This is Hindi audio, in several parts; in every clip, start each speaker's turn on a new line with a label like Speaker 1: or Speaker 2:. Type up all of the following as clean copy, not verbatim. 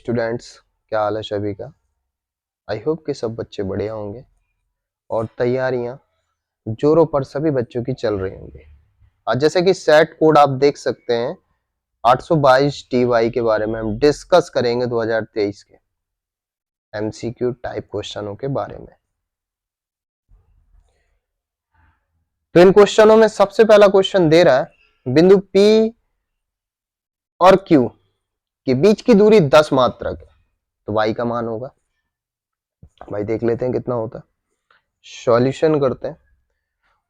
Speaker 1: स्टूडेंट्स, क्या हाल है सभी का। आई होप कि सब बच्चे बढ़िया होंगे और तैयारियां जोरों पर सभी बच्चों की चल रही होंगी। आज जैसे कि सेट कोड आप देख सकते हैं 822 TY के बारे में हम डिस्कस करेंगे 2023 के MCQ टाइप क्वेश्चनों के बारे में। तो इन क्वेश्चनों में सबसे पहला क्वेश्चन दे रहा है बिंदु P और Q के बीच की दूरी 10 मात्रक है, तो y का मान होगा। भाई देख लेते हैं कितना होता है, सॉल्यूशन करते हैं।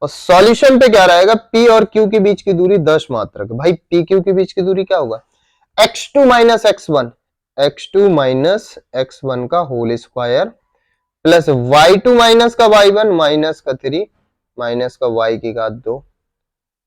Speaker 1: और सॉल्यूशन पे क्या रहेगा, P और Q के बीच की दूरी 10 मात्रक है। भाई P Q के बीच की दूरी क्या होगा, x2 minus x1, x2 minus x1 का whole square plus y2 minus का y1 माइनस का 3 माइनस का y की घात 2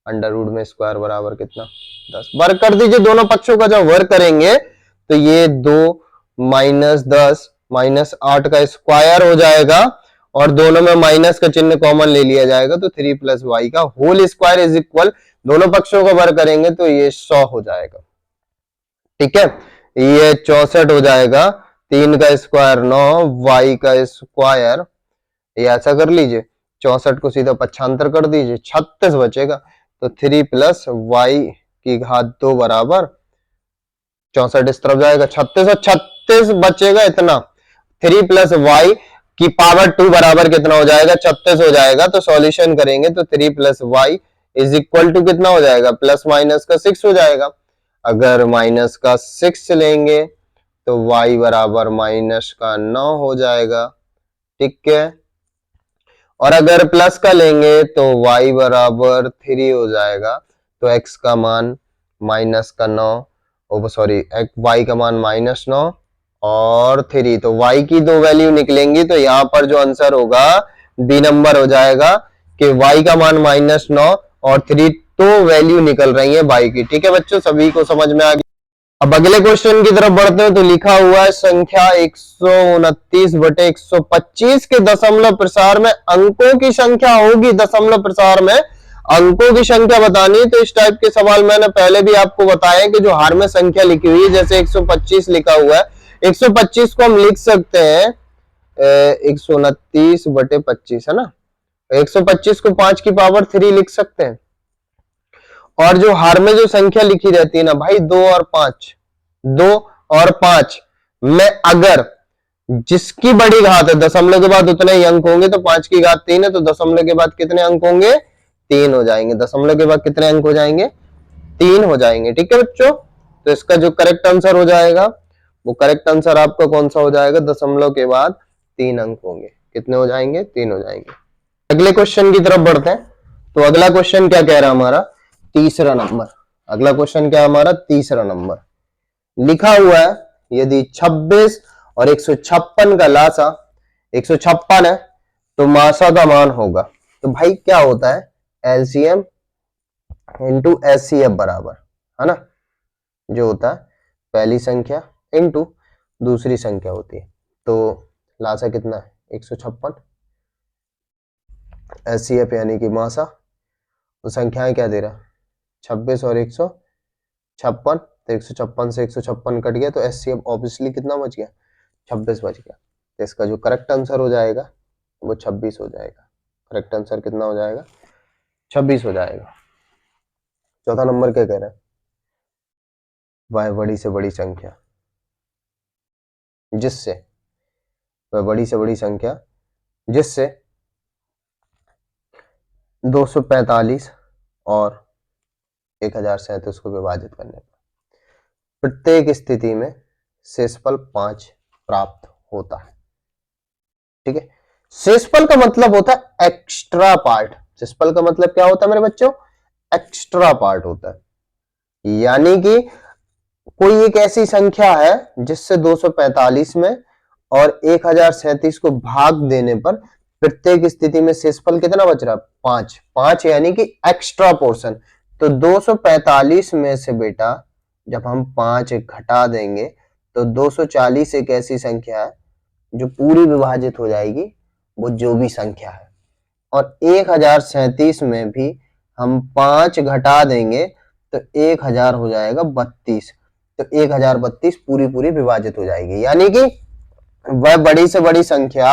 Speaker 1: अंडर रूट में स्क्वायर बराबर कितना 10। वर्क कर दीजिए, दोनों पक्षों का जब वर्क करेंगे तो ये 2 माइनस 10 माइनस 8 का स्क्वायर हो जाएगा और दोनों में माइनस का चिन्ह कॉमन ले लिया जाएगा, तो 3 प्लस वाई का होल स्क्वायर इज इक्वल, दोनों पक्षों का वर्क करेंगे तो ये 100 हो जाएगा। ठीक है, ये 64 हो जाएगा, 3 का स्क्वायर 9, वाई का स्क्वायर, ये ऐसा कर लीजिए, 64 को सीधा पक्षांतर कर दीजिए, 36 बचेगा, तो 3 प्लस वाई की घात 2 बराबर 64 इस तरफ जाएगा, 36 और 36 बचेगा इतना, 3 प्लस वाई की पावर 2 बराबर कितना हो जाएगा, 36 हो जाएगा। तो सॉल्यूशन करेंगे तो 3 plus Y is equal to कितना हो जाएगा, प्लस माइनस का 6 हो जाएगा। अगर माइनस का 6 लेंगे तो y बराबर माइनस का 9 हो जाएगा। ठीक है, और अगर प्लस का लेंगे तो y बराबर 3 हो जाएगा। तो x का मान माइनस का 9, सॉरी y का मान माइनस 9 और 3, तो y की दो वैल्यू निकलेंगी, तो यहाँ पर जो आंसर होगा बी नंबर हो जाएगा कि y का मान माइनस 9 और 3 तो वैल्यू निकल रही है y की। ठीक है बच्चों, सभी को समझ में आ गया। अब अगले क्वेश्चन की तरफ बढ़ते हैं, तो लिखा हुआ है संख्या 129/125 के दशमलव प्रसार में अंकों की संख्या होगी। दशमलव प्रसार में अंकों की संख्या बतानी है, तो इस टाइप के सवाल मैंने पहले भी आपको बताया कि जो हार में संख्या लिखी हुई है, जैसे 125 लिखा हुआ है, 125 को हम लिख सकते हैं 129/25 है ना, 125 को 5 की पावर 3 लिख सकते हैं। और जो हार में जो संख्या लिखी रहती है ना भाई, 2 और 5 में अगर जिसकी बड़ी घात है, दशमलव के बाद उतने ही अंक होंगे, तो 5 की घात 3 है, तो दशमलव के बाद कितने अंक होंगे, 3 हो जाएंगे। दशमलव के बाद कितने अंक हो जाएंगे, 3 हो जाएंगे। ठीक है बच्चों, तो इसका जो करेक्ट आंसर हो जाएगा, वो करेक्ट आंसर आपका कौन सा हो जाएगा, दशमलव के बाद 3 अंक होंगे। कितने हो जाएंगे, 3 हो जाएंगे। अगले क्वेश्चन की तरफ बढ़ते हैं, तो अगला क्वेश्चन क्या कह रहा है हमारा, तीसरा नंबर। अगला क्वेश्चन क्या है हमारा, तीसरा नंबर। लिखा हुआ है यदि 26 और 156 का लासा 156 है, तो मासा का मान होगा। तो भाई क्या होता है, एलसीएम इंटू एचसीएफ बराबर, है ना, जो होता है पहली संख्या इंटू दूसरी संख्या होती है। तो लासा कितना है, 156, एचसीएफ यानी कि मासा, तो संख्याएं क्या दे रहा है, 26 और 156, तो 156 से 156 कट गया, तो एचसीएफ ऑब्वियसली कितना बच गया, 26 बच गया। तो इसका जो करेक्ट आंसर हो जाएगा वो 26 हो जाएगा। करेक्ट आंसर कितना हो जाएगा, 26 हो जाएगा। चौथा नंबर क्या कह रहा है, वह बड़ी से बड़ी संख्या जिससे, वह बड़ी से बड़ी संख्या जिससे 245 और 1037 को विभाजित करने पर प्रत्येक स्थिति में शेषफल 5 प्राप्त होता है। ठीक है, शेषफल का मतलब होता है एक्स्ट्रा पार्ट। शेषफल का मतलब क्या होता है मेरे बच्चों, एक्स्ट्रा पार्ट होता है। यानी कि कोई एक ऐसी संख्या है जिससे 245 में और 1037 को भाग देने पर प्रत्येक स्थिति में शेषफल कितना बच रहा है, 5। 5 यानी कि एक्स्ट्रा पोर्शन। तो 245 में से बेटा जब हम 5 घटा देंगे तो 240 एक ऐसी संख्या है जो पूरी विभाजित हो जाएगी, वो जो भी संख्या है। और 1037 में भी हम 5 घटा देंगे तो 1000 हो जाएगा 32। तो 1032 पूरी पूरी विभाजित हो जाएगी, यानी कि वह बड़ी से बड़ी संख्या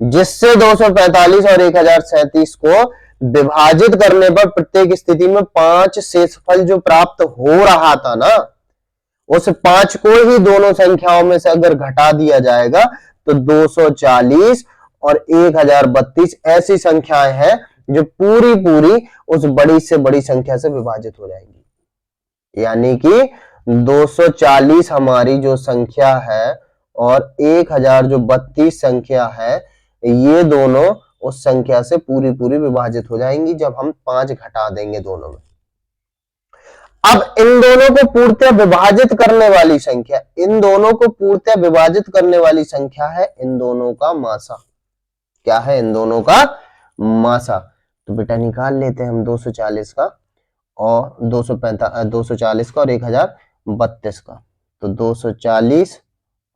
Speaker 1: जिससे 245 और 1037 को विभाजित करने पर प्रत्येक स्थिति में 5 शेषफल जो प्राप्त हो रहा था ना, उस 5 को ही दोनों संख्याओं में से अगर घटा दिया जाएगा तो 240 और 1032 ऐसी संख्याएं हैं जो पूरी पूरी उस बड़ी से बड़ी संख्या से विभाजित हो जाएंगी, यानी कि 240 हमारी जो संख्या है और 1032 संख्या है, ये दोनों उस संख्या से पूरी पूरी विभाजित हो जाएंगी जब हम 5 घटा देंगे दोनों में। अब इन दोनों को पूर्णतः विभाजित करने वाली संख्या, इन दोनों को पूर्णतः विभाजित करने वाली संख्या है इन दोनों का मासा। क्या है? इन दोनों का मासा। तो बेटा निकाल लेते हैं हम 240 का और 240 का और 1032 का। तो 240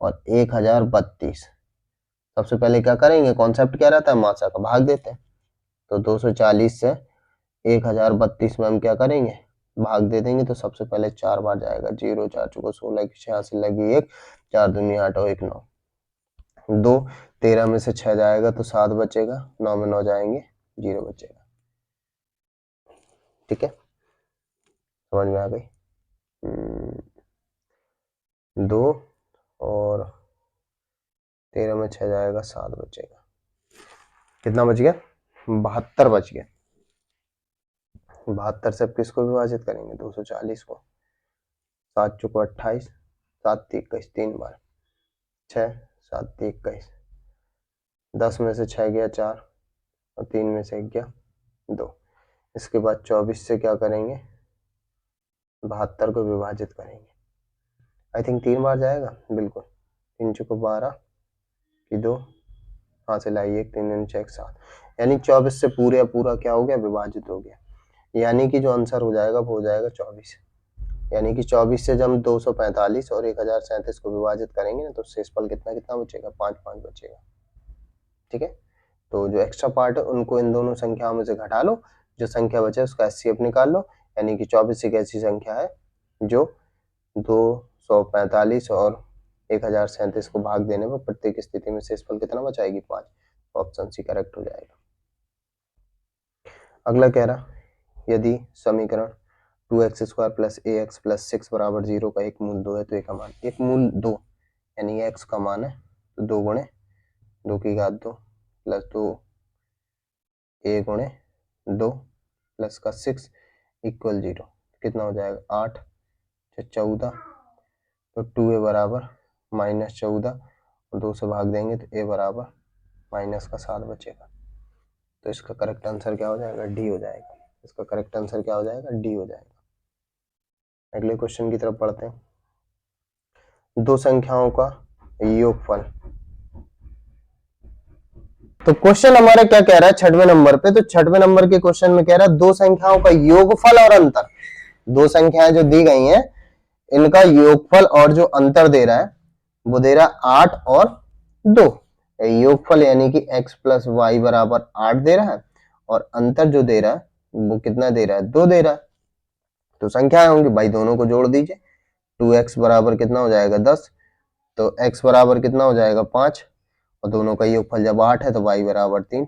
Speaker 1: और 1032, सबसे पहले क्या करेंगे, कॉन्सेप्ट क्या रहता है, मासा का भाग देते हैं। तो 240 से 1032 में हम क्या करेंगे, भाग दे देंगे। तो सबसे पहले 4 बार जाएगा, 0 4 चौको 16 86 लगी 1, 4 दूनी 8 और 1 9, 2 13 में से 6 जाएगा तो 7 बचेगा, 9 में 9 जाएंगे 0 बचेगा। ठीक है, समझ में आ गई? 2 और 13 में 6 जाएगा 7 बचेगा। कितना बच गया? 72 बच गया। 72 से अब किसको विभाजित करेंगे, 240 को। 7 चौको 28, 7 21 3 बार, 6 7 21, 10 में से 6 गया 4 और 3 में से 1 गया 2। इसके बाद 24 से क्या करेंगे, 72 को विभाजित करेंगे। आई थिंक 3 बार जाएगा, बिल्कुल। 3 चौको 12 की 2, हाथ से लाई 1, 3 6 7, यानी 24 से पूरा पूरा क्या हो गया, विभाजित हो गया। यानी कि जो आंसर हो जाएगा वो हो जाएगा 24। यानी कि 24 से जब हम 245 और 1037 को विभाजित करेंगे ना, तो शेषफल कितना कितना बचेगा, 5 5 बचेगा। ठीक है, तो जो एक्स्ट्रा पार्ट है उनको इन दोनों संख्याओं में से घटा लो, जो संख्या बचे उसका HCF निकाल लो। यानी कि 24 एक ऐसी संख्या है जो 245 और 1037 को भाग देने पर प्रत्येक स्थिति में शेषफल कितना बचाएगी, 5। ऑप्शन सी करेक्ट हो जाएगा। अगला कह रहा, यदि समीकरण 2x² + ax + 6 = 0 का एक मूल 2 है तो एक मान, एक मूल 2 यानी x का मान है, तो 2 गुणे 2 की घात 2 प्लस 2 a गुणे 2 प्लस का 6 इक्वल 0, कितना हो जाएगा, 8 14, तो 2a बराबर -14 और 2 से भाग देंगे तो a बराबर -7 बचेगा। तो इसका करेक्ट आंसर क्या हो जाएगा, डी हो जाएगा। इसका करेक्ट आंसर क्या हो जाएगा, डी हो जाएगा। अगले क्वेश्चन की तरफ पढ़ते हैं। दो संख्याओं का योगफल। तो क्वेश्चन हमारा क्या कह रहा है 6वें नंबर पे, तो 6वें नंबर के क्वेश्चन में कह रहा है दो संख्याओं का योगफल और अंतर। दो संख्याएं जो दी गई हैं इनका योगफल और जो अंतर दे रहा है वो दे रहा है 8 और 2। योगफल यानी कि x + y = 8 दे रहा है और अंतर जो दे रहा है वो कितना दे रहा है, 2 दे रहा है। तो संख्याएं होंगी भाई, दोनों को जोड़ दीजिए। 2x बराबर कितना हो जाएगा 10, तो x बराबर कितना हो जाएगा 5 और दोनों का योगफल जब 8 है तो y बराबर 3,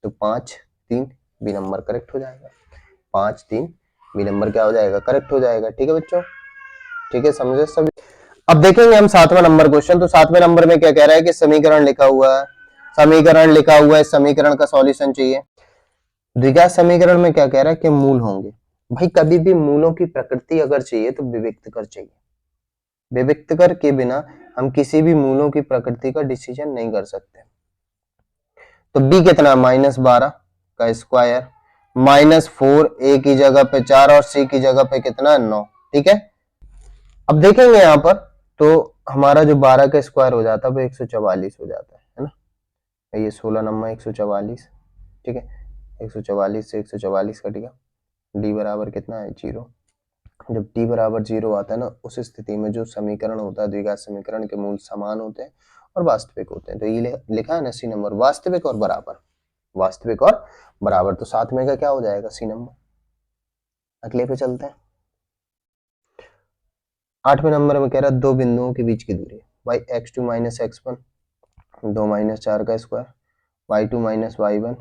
Speaker 1: तो 5 3 बी नंबर करेक्ट हो जाएगा। 5 3 बी नंबर क्या हो जाएगा, करेक्ट हो जाएगा। ठीक है बच्चों, ठीक है, समझे सभी। अब देखेंगे हम 7वां नंबर क्वेश्चन। तो 7वें नंबर में क्या कह रहा है कि समीकरण लिखा हुआ है, समीकरण लिखा हुआ है, समीकरण का सॉल्यूशन चाहिए। द्विघात समीकरण में क्या कह रहा है कि मूल होंगे। भाई कभी भी मूलों की प्रकृति अगर चाहिए तो विविक्त कर चाहिए, विविक्त कर के बिना हम किसी भी मूलों की प्रकृति का डिसीजन नहीं कर सकते। तो b कितना, -12 का स्क्वायर, -4 a की जगह पे 4 और c की जगह पे कितना 9। ठीक है, अब देखेंगे यहां पर तो हमारा जो 12 का स्क्वायर हो जाता है वो 144 हो जाता है ना। ये 16 नंबर 144। ठीक है, 144 से 144 कटेगा, d बराबर कितना है 0। जब d बराबर 0 आता है ना, उस स्थिति में जो समीकरण होता है द्विघात समीकरण के मूल समान होते हैं और वास्तविक होते हैं। तो ये लिखा है ना सी नंबर, वास्तविक और बराबर, वास्तविक और बराबर। तो 7 में का क्या हो जाएगा, सी नंबर। अगले पे चलते हैं। 8वें नंबर में कह रहा है दो बिंदुओं के बीच की दूरी by x2 minus x1, 2 minus 4 का स्क्वायर, y2 माइनस y1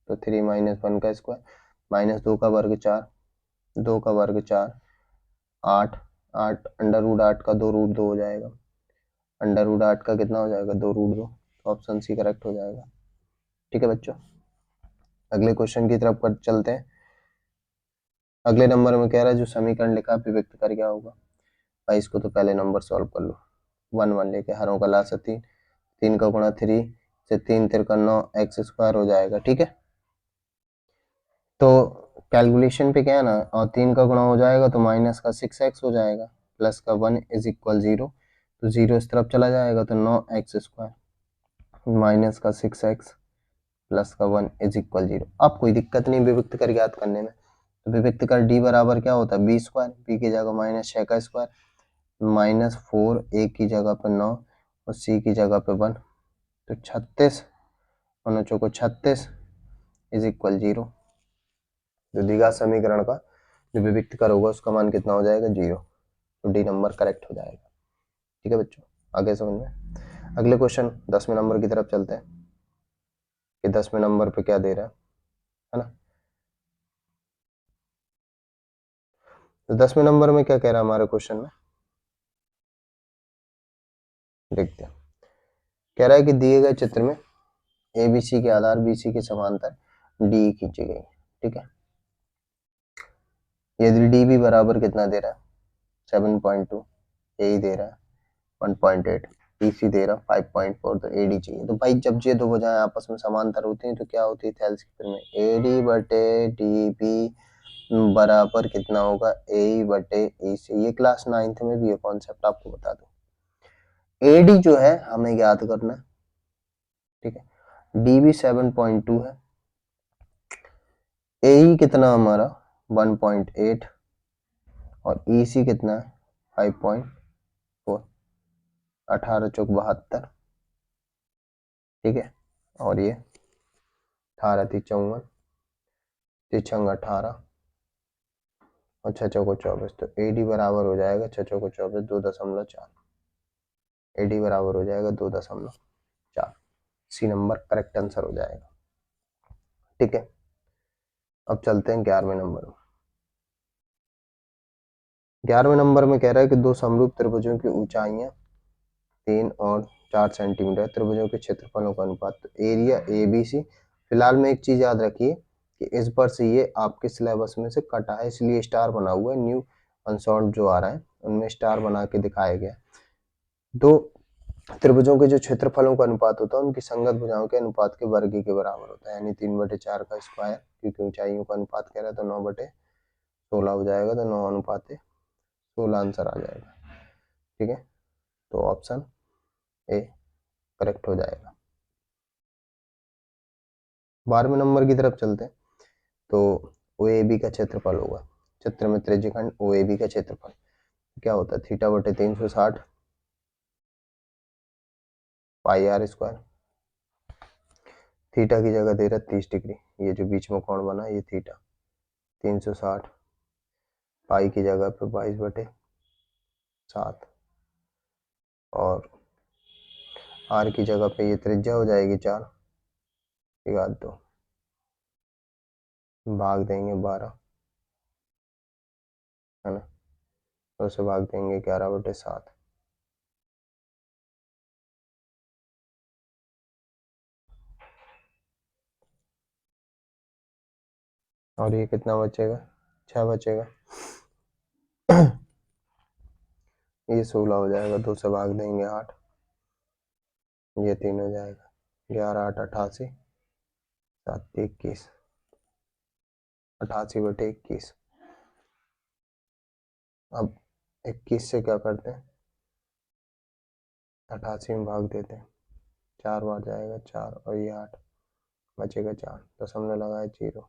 Speaker 1: तो 3 माइनस 1 का स्क्वायर, माइनस 2 का वर्ग 4, 2 का वर्ग 4, 8, 8 अंडर रूट 8 का 2 रूट 2 हो जाएगा, अंडर रूट 8 का कितना हो जाएगा 2 रूट 2, तो ऑप्शन सी करेक्ट हो जाएगा। ठीक है बच्चों, अगले क्वेश्चन की तरफ चलते हैं। अगले नंबर में कह रहा है जो समीकरण लिखा है व्यक्त कर क्या होगा। भाई इसको तो पहले नंबर सॉल्व कर लो, 1 1 लेके हरों का लासा 3, 3 का गुणा 3 से 3 तिरका 9 एक्स स्क्वायर हो जाएगा। ठीक है, तो कैलकुलेशन पे क्या है ना, और 3 का गुणा हो जाएगा तो माइनस का 6x हो जाएगा, प्लस का 1 इज इक्वल 0, तो 0 इस तरफ चला जाएगा तो 9 एक्स स्क्वायर माइनस का 6x प्लस का 1 इज इक्वल 0। अब कोई दिक्कत नहीं विभक्त कर याद करने में, तो विभक्त कर d बराबर क्या होता है बी स्क्वायर, बी की जगह माइनस 6 का स्क्वायर माइनस 4 ए की जगह पर 9 और सी की जगह पे 1, तो 36 और 9 को 36 इज इक्वल 0। जो द्विघात समीकरण का जो विभक्त कर होगा उसका मान कितना हो जाएगा 0, तो डी नंबर करेक्ट हो जाएगा। ठीक है बच्चों, आगे समझ में। अगले क्वेश्चन 10वें नंबर की तरफ चलते हैं कि 10वें नंबर पे क्या दे रहा है ना। तो 10वें नंबर में क्या कह रहा है हमारे क्वेश्चन में, देखते हैं। कह रहा है कि दिए गए चित्र में ए बी सी के आधार बी सी के समांतर डी खींची गई। ठीक है, यदि डी भी बराबर कितना दे रहा है 7.2, ए दे रहा है 1.8, BC दे रहा 5.4, तो AD चाहिए। तो भाई जब ये दो भुजाएं आपस में समांतर होती हैं तो क्या होती है थेल्स की फिर में AD बटे DB बराबर कितना होगा AE बटे AC। ये क्लास 9th में भी ये कॉन्सेप्ट आपको बता दूं। AD जो है हमें याद करना है, ठीक है, DB 7.2 है, AE कितना हमारा 1.8 और EC कितना है 5.4, 18 चौक 72। ठीक है, और ये 18 × 54, 3 18 और 6 चौको 24, तो AD बराबर हो जाएगा 6 चौको 24 2.4, AD बराबर हो जाएगा 2.4, सी नंबर करेक्ट आंसर हो जाएगा। ठीक है, अब चलते हैं 11वें नंबर में। 11वें नंबर में कह रहा है कि दो समरूप त्रिभुजों की ऊंचाइयां 3 और 4 सेंटीमीटर, त्रिभुजों के क्षेत्रफलों का अनुपात, तो एरिया ABC। फिलहाल में एक चीज याद रखिए कि इस बार से ये आपके सिलेबस में से कटा है, इसलिए स्टार बना हुआ है, न्यू अनसॉल्व जो आ रहा है उनमें स्टार बना के दिखाया गया। दो त्रिभुजों के जो क्षेत्रफलों का अनुपात होता है उनकी संगत भुजाओं के अनुपात के वर्ग के बराबर होता है, यानी 3/4 का स्क्वायर, क्योंकि ऊंचाइयों का अनुपात कह रहा है तो 9/16 हो जाएगा, तो 9:16 आंसर आ जाएगा। ठीक है, तो ऑप्शन ए करेक्ट हो जाएगा। 12वें नंबर की तरफ चलते हैं, तो OAB का क्षेत्रफल होगा, चित्र में त्रिज्यखंड OAB का क्षेत्रफल क्या होता है θ/360 πr स्क्वायर, थीटा की जगह दे रहा है 30 डिग्री, ये जो बीच में कोण बना ये थीटा, 360 पाई की जगह पे 22/7 और आर की जगह पे ये त्रिज्या हो जाएगी 4, 2 भाग देंगे 12, है ना, तो उसे भाग देंगे 11/7। और ये कितना बचेगा 6 बचेगा, ये 16 हो जाएगा, 2 से भाग देंगे 8, ये 3 हो जाएगा, 11 8 88, 7 21, 88/21। अब 21 से क्या करते हैं 88 में भाग देते हैं, 4 बार जाएगा 4 और ये 8 बचेगा 4, दशमलव लगाए 0,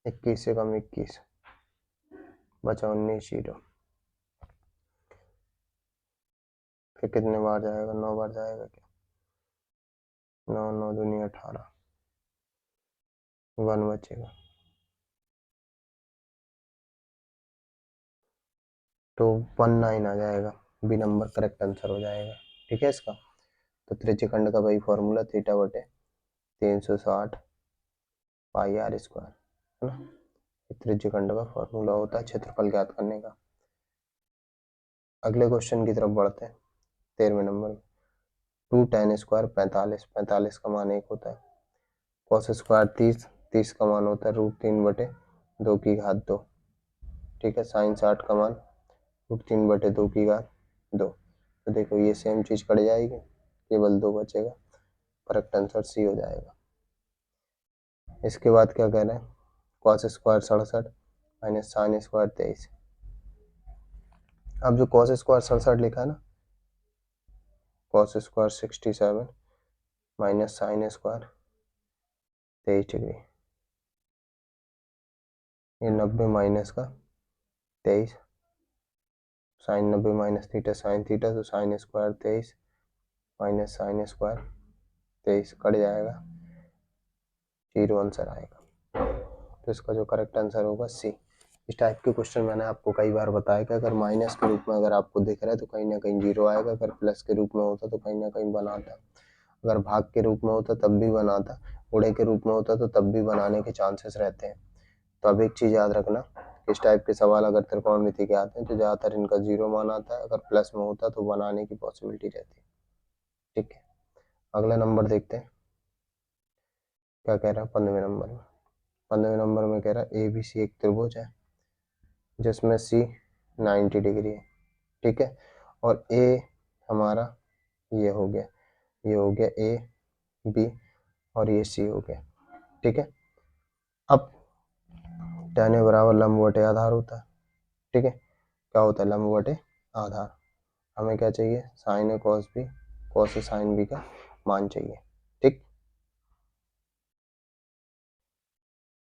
Speaker 1: 21 से कम 21 बचा 19 0, फिर कितने बार जाएगा 9 बार जाएगा क्या, 9 9 दूनी 18, 1 बचेगा, तो 19 आ जाएगा, बी नंबर करेक्ट आंसर हो जाएगा। ठीक है इसका। तो त्रिज्यखंड का वही फॉर्मूला थीटा बटे 360 पाई आर स्क्वायर, है ना। त्रिज्यखंड का फॉर्मूला होता है क्षेत्रफल ज्ञात करने का। अगले क्वेश्चन की तरफ बढ़ते हैं। 13वें नंबर, 2 tan स्क्वायर 45, 45 का मान 1 होता है। कॉस स्क्वायर 30, 30 का मान होता है √3/2 की घात 2। ठीक है। साइन 60 का मान √3/2 की घात 2। तो देखो ये सेम चीज कट जाएगी, केवल 2 बचेगा, करेक्ट आंसर सी हो जाएगा। इसके बाद क्या कह रहे हैं, cos square 67 minus sine square 23। अब जो कॉस स्क्वायर 67 लिखा है ना, cos square 67 minus sine square 23 degree, ये 90 माइनस का 23, sine 90 minus theta sine theta, तो sine square 23 minus sine square 23 cut जाएगा, 0 आंसर आएगा। तो इसका जो करेक्ट आंसर होगा सी। इस टाइप के क्वेश्चन मैंने आपको कई बार बताया कि अगर माइनस के रूप में अगर आपको दिख रहा है तो कहीं ना कहीं 0 आएगा, अगर प्लस के रूप में होता तो कहीं ना कहीं बनाता, अगर भाग के रूप में होता तब भी बनाता, उड़े के रूप में होता तो तब भी बनाने के चांसेस रहते हैं। तो अब एक चीज याद रखना, इस टाइप के सवाल अगर त्रिकोणमिति के आते हैं तो ज्यादातर इनका 0 मान आता है, अगर प्लस में होता तो बनाने की पॉसिबिलिटी रहती है। ठीक है। अगला नंबर देखते हैं क्या कह रहा है। 15वें नंबर में, 15वें नंबर में कह रहा है ABC एक त्रिभुज है जिसमें C 90 डिग्री है। ठीक है। और A हमारा ये हो गया, ये हो गया A B और ये C हो गया। ठीक है। अब tan A बराबर लंब बटे आधार होता है। ठीक है। क्या होता है, लंब बटे आधार। हमें क्या चाहिए, sign A cos B, cos A sine B का मान चाहिए। ठीक।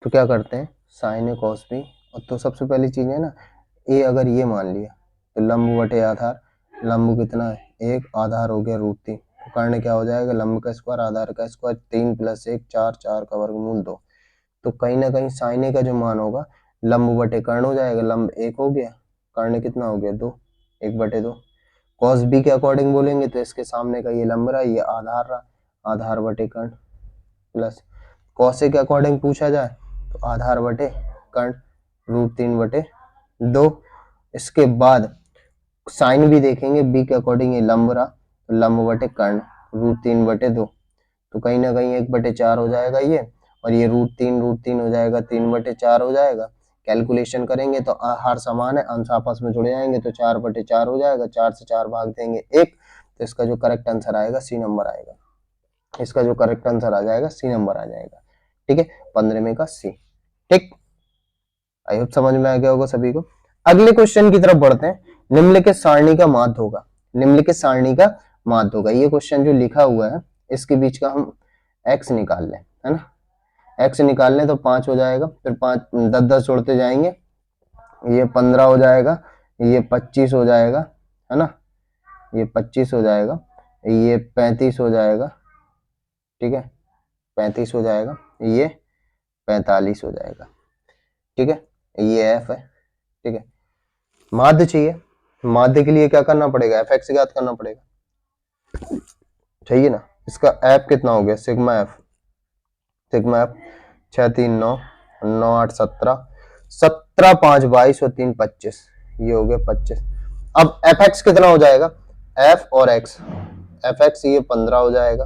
Speaker 1: तो क्या करते हैं, साइन ए कॉस बी, और तो सबसे पहली चीज है ना, ए अगर ये मान लिया तो लंब बटे आधार, लंब कितना है 1, आधार हो गया √3, तो कर्ण क्या हो जाएगा, लंब का स्क्वायर आधार का स्क्वायर, 3 + 1 4, 4 का वर्गमूल 2। तो कहीं ना कहीं साइन ए का जो मान होगा लंब बटे कर्ण हो जाएगा, लंब 1 हो गया, कर्ण कितना हो गया 2, 1/2। कॉस बी के अकॉर्डिंग बोलेंगे तो इसके सामने का ये लंब रहा, ये आधार रहा, आधार बटे कर्ण, प्लस कॉस ए के अकॉर्डिंग पूछा जाए तो आधार बटे कर्ण √3/2। इसके बाद साइन भी देखेंगे, बी के अकॉर्डिंग ये लंब रहा, तो लंब बटे कर्ण √3/2, तो कहीं ना कहीं 1/4 हो जाएगा ये, और ये √3 हो जाएगा, 3/4 हो जाएगा। कैलकुलेशन करेंगे तो हर समान है, अंश आपस में जुड़ जाएंगे तो 4/4 हो जाएगा, 4 से 4 भाग देंगे 1, तो इसका जो करेक्ट आंसर आएगा सी नंबर आएगा। इसका जो करेक्ट आंसर आ जाएगा सी नंबर आ जाएगा। ठीक है। 15 में का सी। ठीक। आई होप समझ में आ गया होगा सभी को। अगले क्वेश्चन की तरफ बढ़ते हैं। निम्नलिखित सारणी का माध्य होगा, निम्नलिखित सारणी का माध्य होगा। ये क्वेश्चन जो लिखा हुआ है इसके बीच का हम x निकाल लें, है ना। x निकाल लें तो 5 हो जाएगा, फिर 5 10 10 जोड़ते जाएंगे, ये 15 हो जाएगा, ये 25 हो जाएगा, है ना, ये 25 हो जाएगा, ये 35 हो जाएगा। ठीक है। 35 हो जाएगा, ये 45 हो जाएगा। ठीक है। ये f है। ठीक है। माध्य चाहिए, माध्य के लिए क्या करना पड़ेगा, fx ज्ञात करना पड़ेगा, चाहिए ना। इसका f कितना हो गया, सिग्मा f, सिग्मा f 6 3 9 9 8 17 17 5 22 और 3 25, ये हो गया 25। अब fx कितना हो जाएगा, f और x, fx ये 15 हो जाएगा।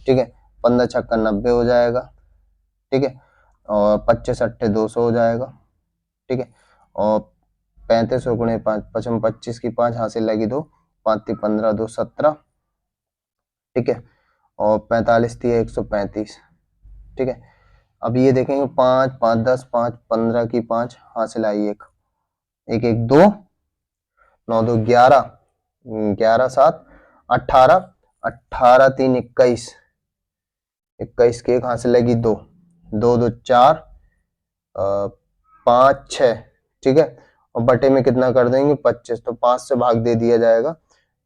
Speaker 1: ठीक है। 15 छक्का 90 हो जाएगा। ठीक है। और 25 अट्ठे 200 हो जाएगा। ठीक है। और 35 गुणे 5 55, 25 की 5 हासिल लगी 2, 5 15 2 17। ठीक है। और 45 थी 135। ठीक है। अब ये देखेंगे 5 5 10 5 15 की 5 हासिल आई 1 1 1 2 9 2 11 11 7 18 18 3 21 21 की 1 हासिल लगी 2 2 2 4 5 6। ठीक है। और बटे में कितना कर देंगे 25, तो 5 से भाग दे दिया जाएगा,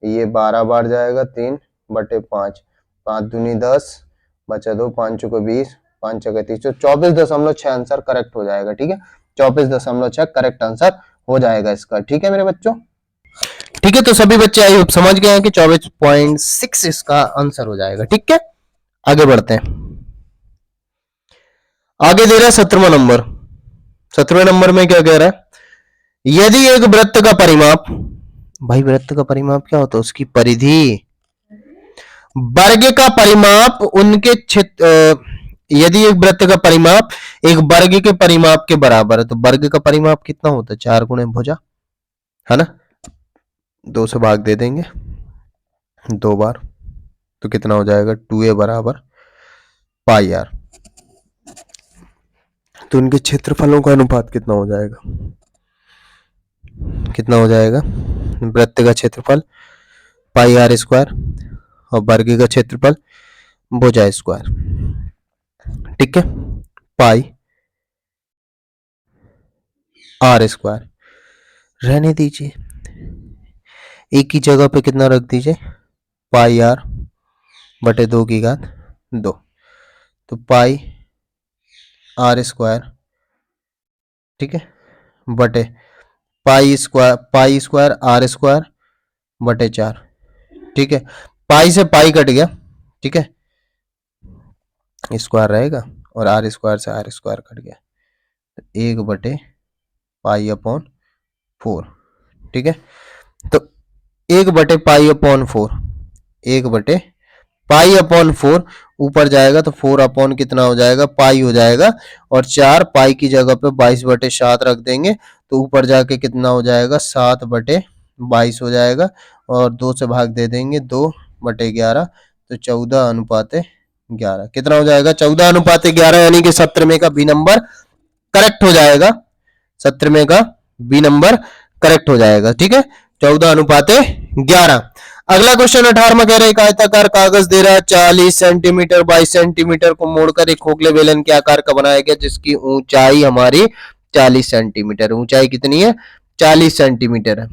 Speaker 1: ये 12 बार जाएगा, 3/5, 5 दूनी 10 बचा 2, 5 चौके 20 5 चौके 30, तो 24.6 आंसर करेक्ट हो जाएगा। ठीक है। 24.6 करेक्ट आंसर हो जाएगा इसका। ठीक है मेरे बच्चों। ठीक है, तो सभी बच्चे आई होप समझ गए हैं कि 24.6 इसका आंसर हो जाएगा। ठीक है, आगे बढ़ते हैं। आगे दे रहा है 17वां नंबर। 17वें नंबर में क्या कह रहा है, यदि एक वृत्त का परिमाप, भाई वृत्त का परिमाप क्या होता है, उसकी परिधि, वर्ग का परिमाप उनके क्षेत्र, यदि एक वृत्त का परिमाप एक वर्ग के परिमाप के बराबर है, तो वर्ग का परिमाप कितना होता है, 4 गुणे भुजा, है ना, 2 से भाग दे देंगे 2 बार, तो कितना हो जाएगा 2a बराबर पाई आर। तो इनके क्षेत्रफलों का अनुपात कितना हो जाएगा, कितना हो जाएगा, वृत्त का क्षेत्रफल पाई आर स्क्वायर और वर्ग का क्षेत्रफल भुजा स्क्वायर। ठीक है, पाई आर स्क्वायर रहने दीजिए, एक ही जगह पे कितना रख दीजिए, पाई आर बटे 2 की घात 2, तो पाई आर स्क्वायर, ठीक है, बटे पाई स्क्वायर आर स्क्वायर बटे 4। ठीक है, पाई से पाई कट गया, ठीक है, स्क्वायर रहेगा और आर स्क्वायर से आर स्क्वायर कट गया, तो 1 बटे पाई अपॉन 4। ठीक है, तो 1 बटे पाई अपॉन 4, 1 बटे पाई अपॉन 4 ऊपर जाएगा तो 4 अपॉन कितना हो जाएगा, पाई हो जाएगा, और 4 पाई की जगह पे 22 बटे 7 रख देंगे, तो ऊपर जाके कितना हो जाएगा, 7 बटे 22 हो जाएगा, और 2 से भाग दे देंगे 2 बटे 11, तो 14 अनुपात 11 कितना हो जाएगा, 14 अनुपात 11, यानी कि 17 का बी नंबर करेक्ट हो जाएगा, 17 का बी नंबर करेक्ट हो जाएगा। ठीक है, 14 अनुपात 11। अगला क्वेश्चन 18 कह रहे हैं, एक आयताकार कागज दे रहा है 40 सेंटीमीटर 22 सेंटीमीटर को मोड़कर एक खोखले बेलन के आकार का बनाया गया, जिसकी ऊंचाई हमारी 40 सेंटीमीटर, ऊंचाई कितनी है, 40 सेंटीमीटर है।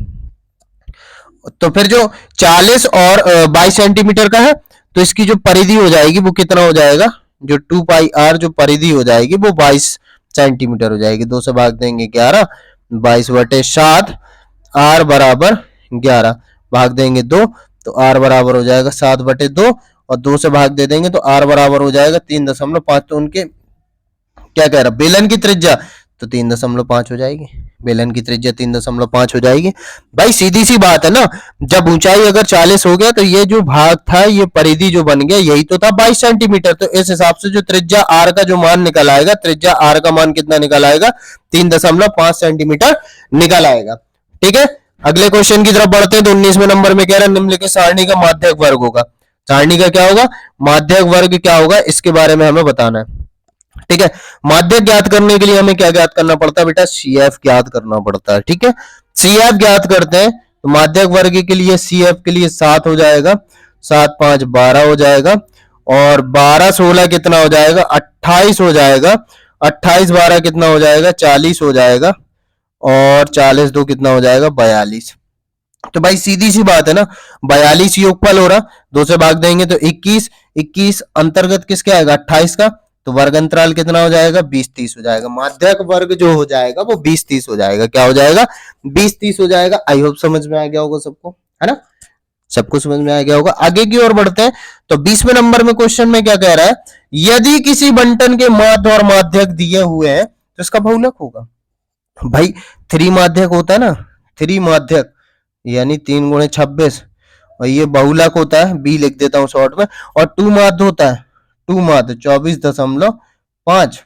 Speaker 1: तो फिर जो 40 और 22 सेंटीमीटर का है, तो इसकी जो परिधि हो जाएगी वो कितना हो जाएगा, जो 2 पाई आर जो परिधि हो जाएगी वो 22 सेंटीमीटर हो जाएगी। 2 से भाग देंगे 11, 22 बटे 7, आर बराबर 11, भाग देंगे 2, तो आर बराबर हो जाएगा 7 बटे 2, और 2 से भाग दे देंगे तो आर बराबर हो जाएगा 3.5। तो उनके क्या कह रहा, बेलन की त्रिज्या तो 3.5 हो जाएगी, बेलन की त्रिज्या 3.5 हो जाएगी। भाई सीधी सी बात है ना, जब ऊंचाई अगर 40 हो गया तो ये जो भाग था, ये परिधि जो बन गया यही तो था 22 सेंटीमीटर, तो इस हिसाब से जो त्रिज्या आर का जो मान निकल आएगा, त्रिज्या आर का मान कितना निकल आएगा, 3.5 सेंटीमीटर निकल आएगा। ठीक है, अगले क्वेश्चन की तरफ बढ़ते हैं। तो 19वें नंबर में कह रहा है, निम्नलिखित सारणी का माध्यक वर्ग होगा। सारणी का क्या होगा, माध्यक वर्ग क्या होगा, इसके बारे में हमें बताना है। ठीक है, माध्यक ज्ञात करने के लिए हमें क्या ज्ञात करना पड़ता है बेटा, CF ज्ञात करना पड़ता है। ठीक है, CF ज्ञात करते हैं, तो माध्यक वर्ग के लिए CF के लिए 7 हो जाएगा, 7 5 12 हो जाएगा, और 12 16 कितना हो जाएगा, 28 हो जाएगा, 28 12 कितना हो जाएगा, 40 हो जाएगा, और 40 2 कितना हो जाएगा, 42। तो भाई सीधी सी बात है ना, 42 योगफल हो रहा, 2 से भाग देंगे तो 21, 21 अंतर्गत किसके आएगा, 28 का, तो वर्ग अंतराल कितना हो जाएगा, 20 30 हो जाएगा। माध्यक वर्ग जो हो जाएगा वो 20 30 हो जाएगा, क्या हो जाएगा, 20 30 हो जाएगा। आई होप समझ में आ गया होगा सबको, है ना, सबको समझ में आ गया होगा। आगे की ओर बढ़ते हैं। तो 20वें नंबर में क्वेश्चन में क्या कह रहा है, यदि किसी बंटन के माध्य और माध्यक दिए हुए हैं तो इसका बहुलक होगा। भाई 3 माध्यक होता है ना, 3 माध्यक यानी 3 गुणे 26, और ये बहुलक होता है, बी लिख देता हूं शॉर्ट में, और 2 माध्य होता है, 2 माध्य 24.5,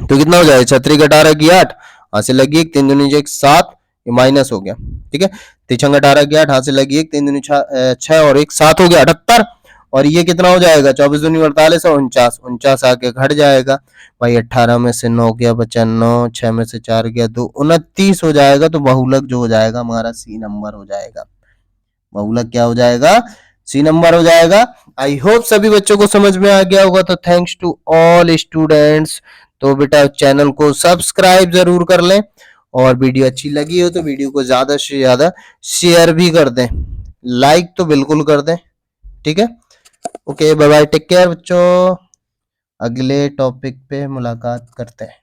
Speaker 1: तो कितना हो जाएगा, 6 18 की 8, हाथ से लगी 1, 3 दूनी 1 7, ये माइनस हो गया। ठीक है, 3 18 की 8, हाथ से लगी 1, 3 दूनी 6 और 1 7 हो गया 78, और ये कितना हो जाएगा, 24 दूनी 48 और 49 आके घट जाएगा। भाई 18 में से 9 गया बचा 9, 6 में से 4 गया 2, 29 हो जाएगा। तो बहुलक जो हो जाएगा हमारा सी नंबर हो जाएगा, बहुलक क्या हो जाएगा, सी नंबर हो जाएगा। आई होप सभी बच्चों को समझ में आ गया होगा। तो थैंक्स टू ऑल स्टूडेंट्स। तो बेटा चैनल को सब्सक्राइब जरूर कर लें, और वीडियो अच्छी लगी हो तो वीडियो को ज्यादा से ज्यादा शेयर भी कर दें, लाइक तो बिल्कुल कर दें। ठीक है, okay bye bye, take care बच्चों, अगले टॉपिक पे मुलाकात करते हैं।